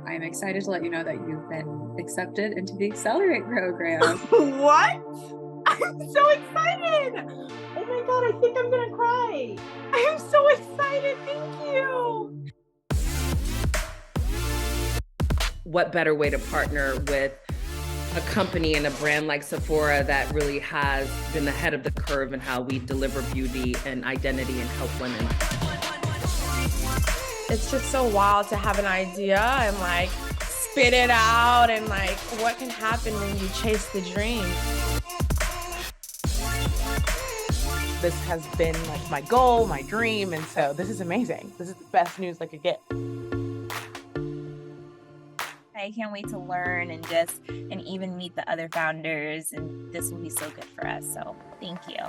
I'm excited to let you know that you've been accepted into the Accelerate program. What? I'm so excited. Oh my God, I think I'm gonna cry. I am so excited. Thank you. What better way to partner with a company and a brand like Sephora that really has been ahead of the curve in how we deliver beauty and identity and help women. It's just so wild to have an idea and like spit it out and like what can happen when you chase the dream. This has been like my goal, my dream, and so this is amazing. This is the best news I could get. I can't wait to learn and even meet the other founders, and this will be so good for us. So thank you.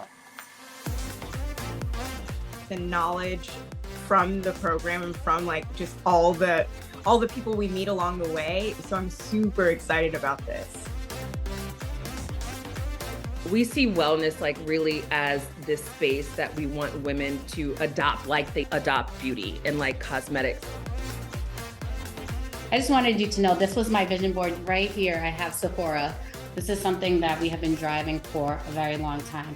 The knowledge from the program and from like just all the people we meet along the way. So I'm super excited about this. We see wellness like really as this space that we want women to adopt like they adopt beauty and like cosmetics. I just wanted you to know this was my vision board right here. I have Sephora. This is something that we have been driving for a very long time.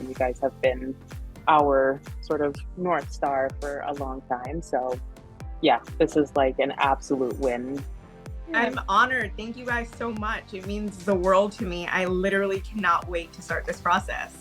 You guys have been our sort of North Star for a long time. So yeah, this is like an absolute win. I'm honored. Thank you guys so much. It means the world to me. I literally cannot wait to start this process.